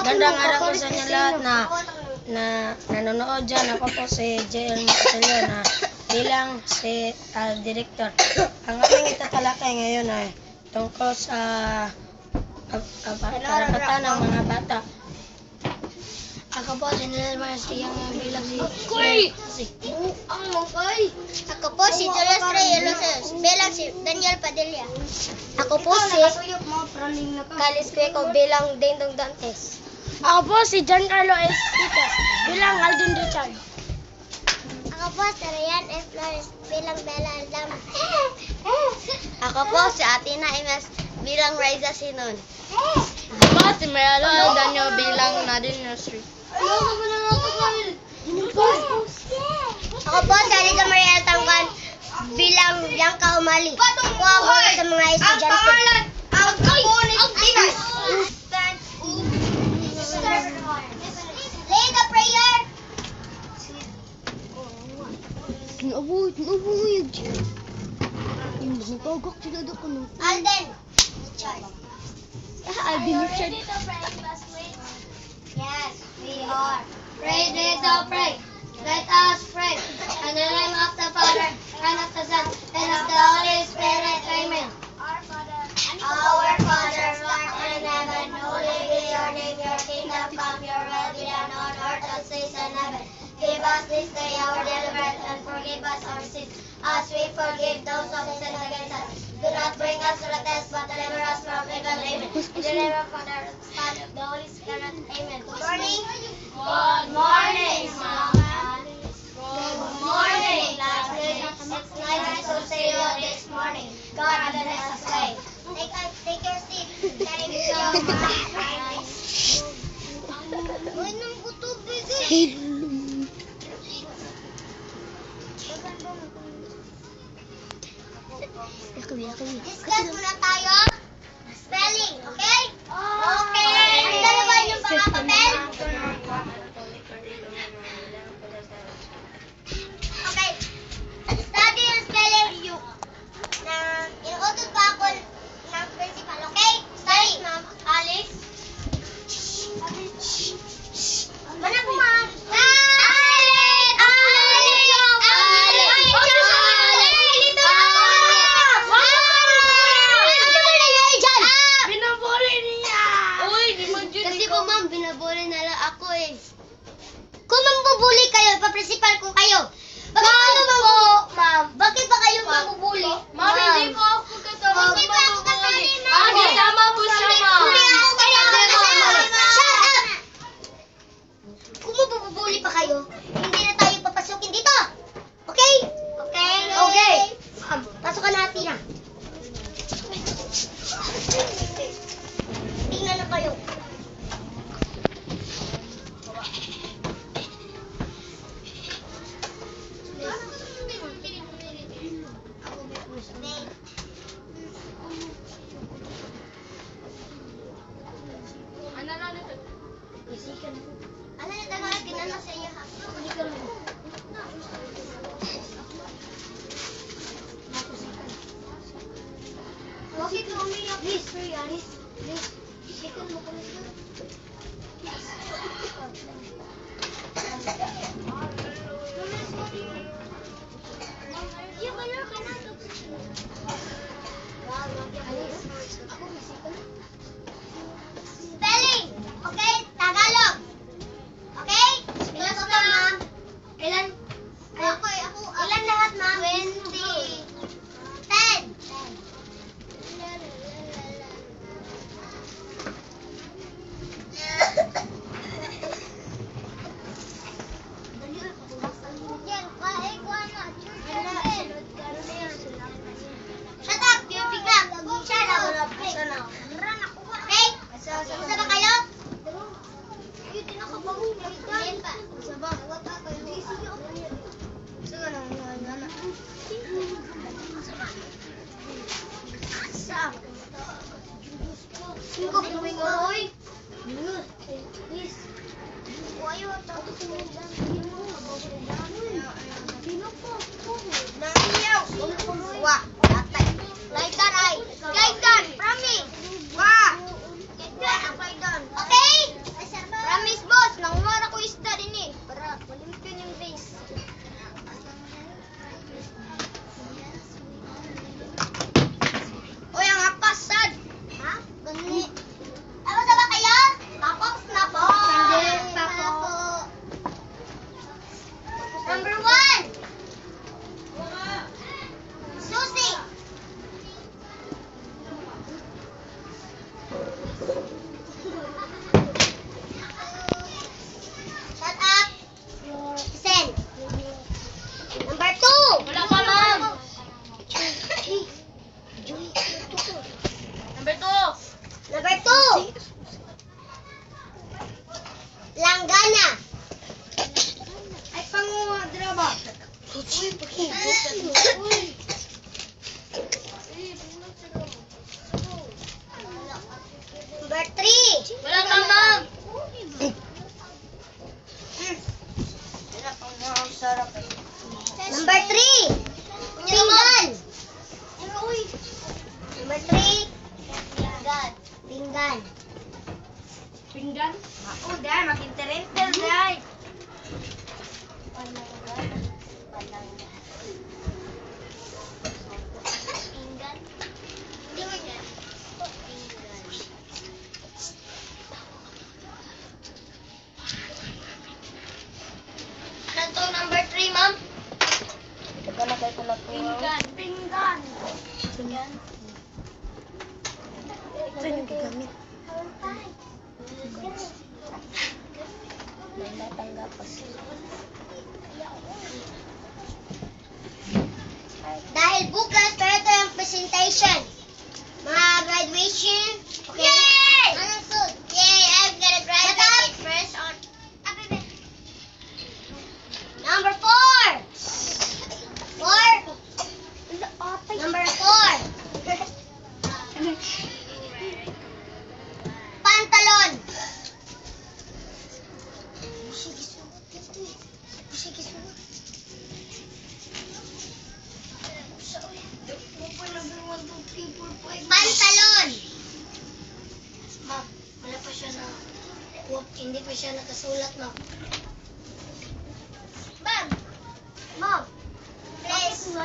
Gandang araw ko sa inyo lahat na nanonood dyan. Ako po si J.L. Marcello na bilang si director. Ang aming itatalakay ngayon ay tungkol sa karapatan ng mga bata. Ako po si J.L. Marcello bilang si Ako po si Julius Reyes bilang si Daniel Padilla. Ako po si Calis Cueco bilang Dingdong Dantes. Ako po si Giancarlo S. Titas bilang Alden Richard. Ako po si Ryan F. Flores bilang Bella Aldama. Ako po si Atina Imes bilang Raiza Sinon. Ako po si Marialo Aldanyo bilang Nadine Nursery. Ako po si Aliza Maria Tangkan bilang Bianca Umali. Ako ang una sa mga estudyante. Lead the prayer. Alden. Yes, we are. Pray, little pray. Let us pray. In the name of the Father, and of the Son, and of the Holy Spirit. Amen. Our Father, who art in heaven, holy be your name. Your kingdom come, your will be done on earth as it is in heaven. Give us this day our daily bread, and forgive us our sins, as we forgive those who sin against us. Do not bring us to the test, but deliver us from evil. Amen. In the name of the Father, the Son, and the Holy Spirit. Amen. Good morning. Good morning, Mama. Good morning, classmates. It's nice to see you this morning. God bless us today. Take your seat. Thank you so much. Uinom ko tubig eh. Discuss muna tayo. Spelling, okay? Okay. Ano na ba yung mga papel? Okay. Study your spelling. Inuutot pa ako ng principal, okay? Study, ma'am. Alice. Mana po, ma'am? Binabuli na lang ako eh. Kung mambubuli kayo, ipaprinsipal ko kayo. Bakit ba kayo mambubuli? Ma'am, hindi po ako kasama. Hindi ba ako kasali, ma'am? Ah, kasama po siya, ma'am. Hindi ako kasali. Shut up! Kung mambubuli pa kayo, hindi na tayo papasukin dito. Okay? Okay. Okay. Pasok ka natin na. Tingnan na kayo. Ano na tama ginano sa inyo ha? Bakit ka umiyak? Please, Alice. Please. Isikan mo kami siya. Spelling! Okay? Tagalog! Okay? Ilan ka, ma'am? Ilan? Ilan lahat, ma'am? 20. 10. Shut up! You're bigla! Shut up! Okay? Isa ba kayo? Hindi na kabago. Hindi pa. Isa ba? Singko, pinuwing ko. Hoy! Please. Ayaw, tapos sinundan. Sino po? Nangiyaw! Wa! Atay! Laitan ay! Laitan! Promise! Wa! Okay? Langgana. Ay, panguha, draba. Uy, pakibot. Uy. Number 3. Wala ka, ma'am. Number 3. Pinggan. Number 3. Pinggan. Pinggan? Ako, dahil. Makinterental, dahil. Ano to number 3, ma'am? Pinggan. Pinggan. Ito yung gagamit. Dahil bukas, pero ito yung presentation. Mga graduation. Okay? Yay! Anong suit? Yay! I'm gonna graduate first on... Number 4. 4. Number 4. Pantalon. Pantalon. Ma'am, wala pa siya na... Hindi pa siya nakasulat, ma'am. Ma'am. Ma'am. Please.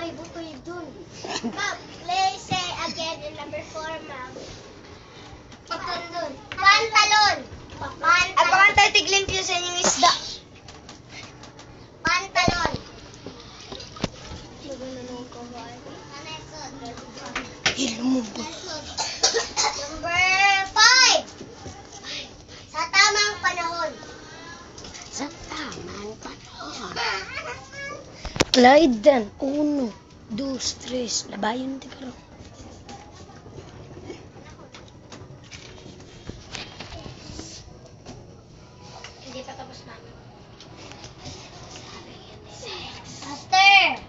Ma'am, please say again in number 4, ma'am. Pantalon. Pantalon. Ako ang tatiglin ko sa inyong isda. Pantalon. Ilumubos. Number 5. Sa tamang panahon. Sa tamang panahon. Laidan. 1, 2, 3. Labayon di ka rin. Hindi pa tapos, ma'am. Master.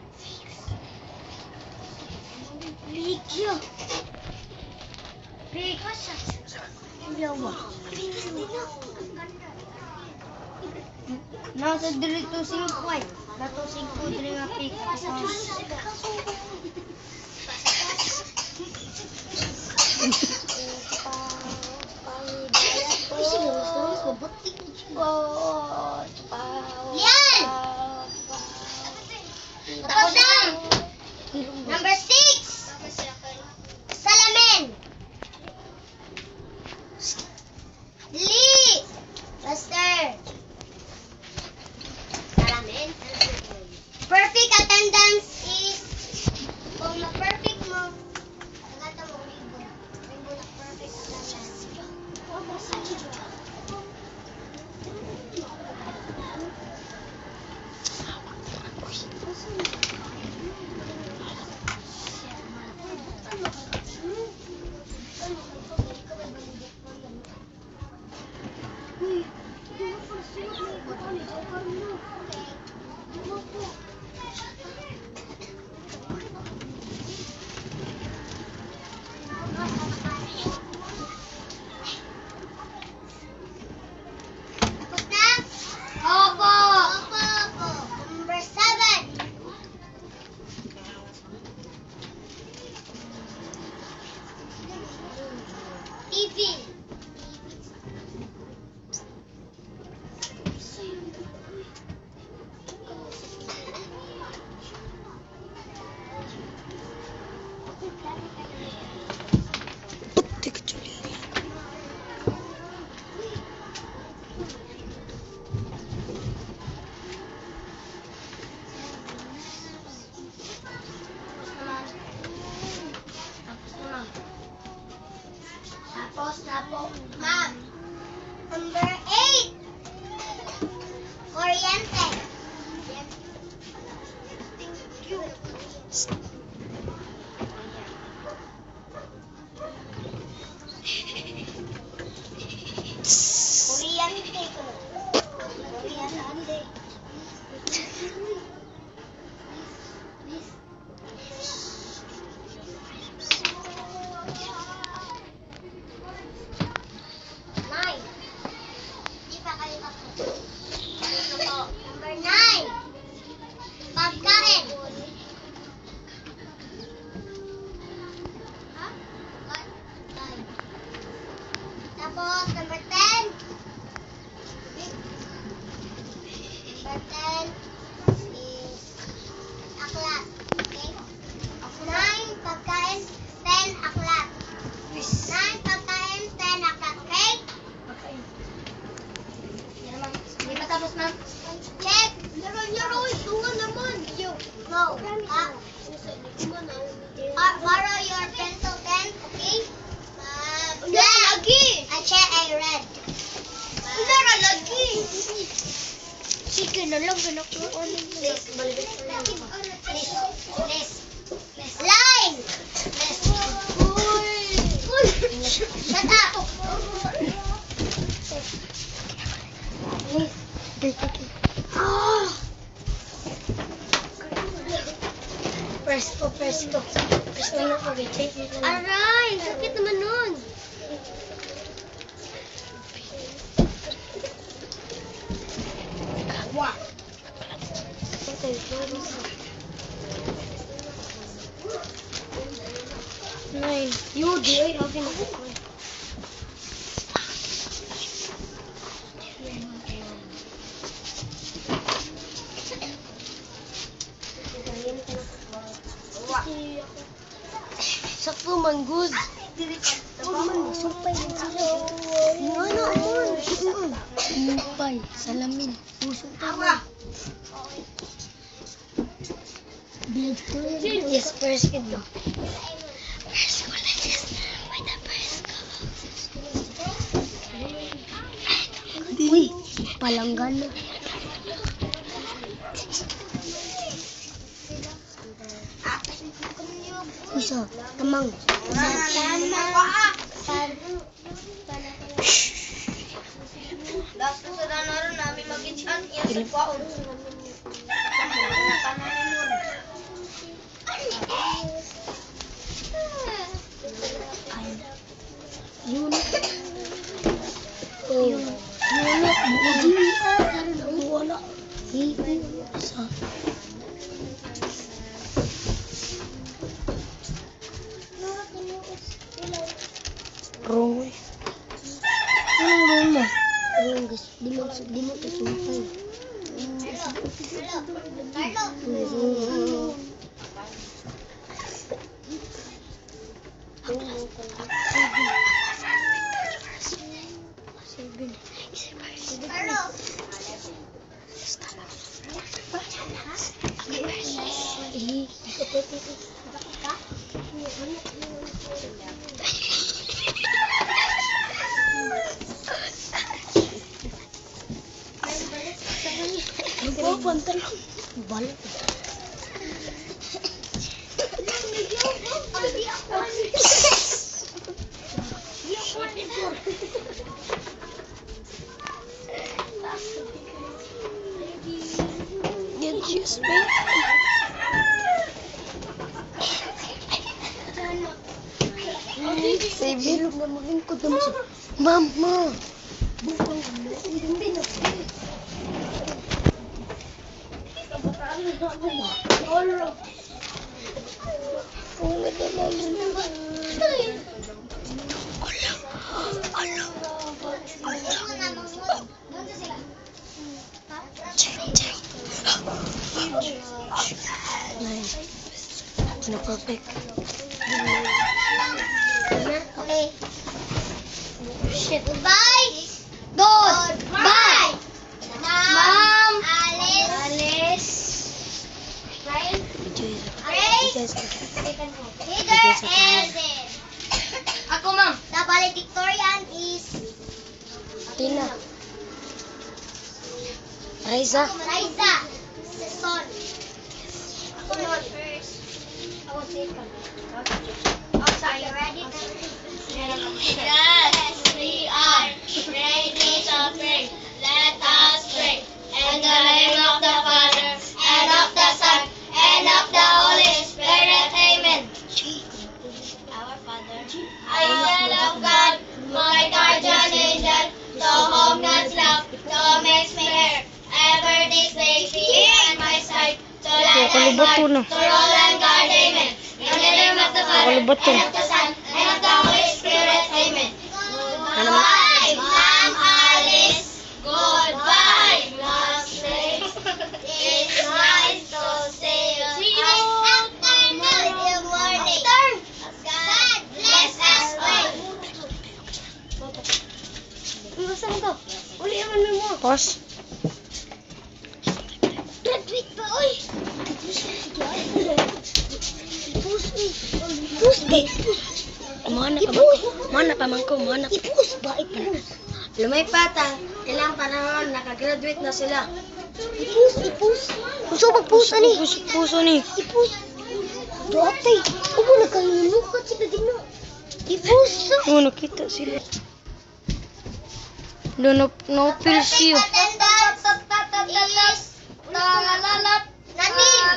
Bigyo. Yawa. Nasa dito 5. Nato 5 diri nga pick. Yan. Tapos na. Number 6. Salamin. Dili. Master. Salamin. Perfect attendance is kung na-perfect mo, nagata mo ribbon. Ribbon na perfect attendance. Tapos na? Opo. Opo. Number 7. TV. Nine. Di pa kayo ako. Number 9. Pagkain. Tapos, number 10. Number 10 is aklat. Okay? 9 pagkain, 10 aklat. 9 pagkain, 10 aklat. Okay? Okay. Yan naman. Hindi pa tapos, ma'am. Check. Tunga naman. No. Borrow your pencil pen, okay? Lagi. I check, I read. Lagi. Sige na lang, ganakuha na List. Line. Shut up. Presto. Presto na ako, check. Aray, sakit naman nun. Nine. Yudi, ay, akin ako. Sakto man, good. Sumpay din sila. Sumpay, salamin. Yes, first kid lang. First ko like this. Why the first ko? Uy, palanggan na. Isa, tamang. Last ko sa danaron namin mag-itchan. Yan sa kwaon. Yun. Oh. Yun. Wala. Isa. Wrong way. Anong wrong mo? Wrong guys. Di mo ito sumpay. Pantalon. Balik. Excuse me. Sabi, na magingkod naman siya. Mama! Bukang kami. Perfect. Okay. Shit. Goodbye. Goodbye. Mom. Alice. Ryan. Grace. Peter. Eldin. Ako, ma'am. The valedictorian is Tina. Raisa. Raisa. Son. Ako naman first. Ako second. Okay. Are you ready? Yes, we are ready to pray. Let us pray. And the bato na. To roll and guard, amen. In the name of the Father, Wala bato. and of the Son, and of the Holy Spirit, amen. Goodbye, Ma'am Alice. Goodbye, Ma'am Grace. It's nice to see you. See you afternoon. Good morning. God bless us all. Saan ko? Uli naman mo. Pause. Graduate pa, oy! Ipus ba? Mana pa man ko, mana. Ipus ba? Ipus. Lumipat ang ilang panahon, nakagraduate na sila. Ipus. Gusto magpus, ani? Puso ni. Ipus. Dati. Ubo na kalimukat sila din na. Ipus. Oh, nakita sila. No feel siya. Attendance is talalat. Nanin.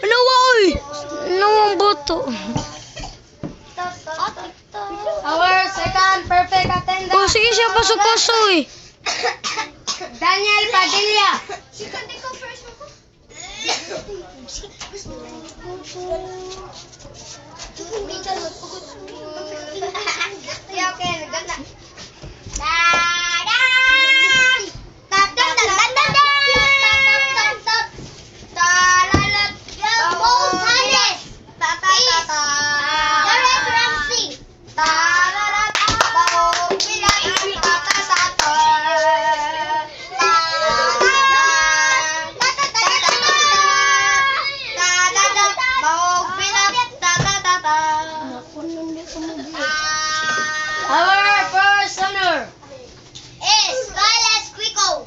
Ano oy? Ano ang boto? Our second perfect attendance. Oh, sige siya paso-paso eh. Daniel Padilla. Our first honor. Is Silas Quico.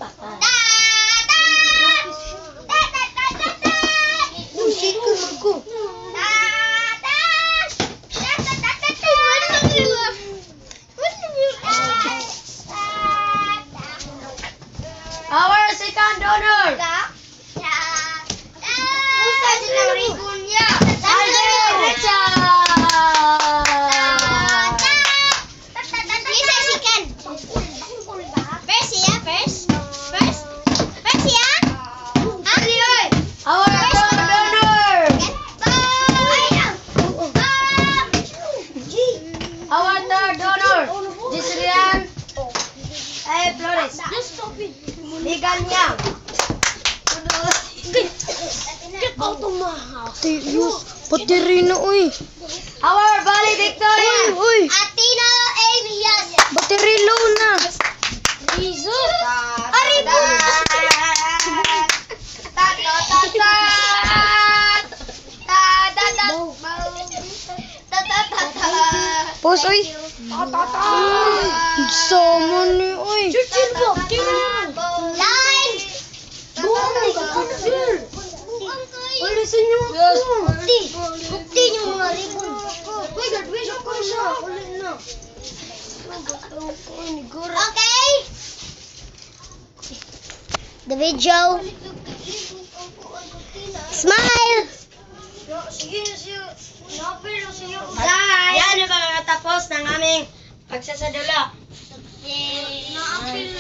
Our second honor. Usa silang ribbon niya. Alden Richard. Isa si Ken. First siya, first. First siya. Ali oy. Our third honor. Our third honor. Gisrian Flores. Ligan niya. Tiyos, pati rin na oy. Our valedictorian. Oy, Atina Amias. baterilo na. Pause oy. Sama ni oy. Line. Alisin niyo ako. Bukti niyo mga ribbon. Uy, graduation ko siya. Uli na. Okay? The video. Smile. Yan yung mga tapos ng aming pagsasadula. Yay.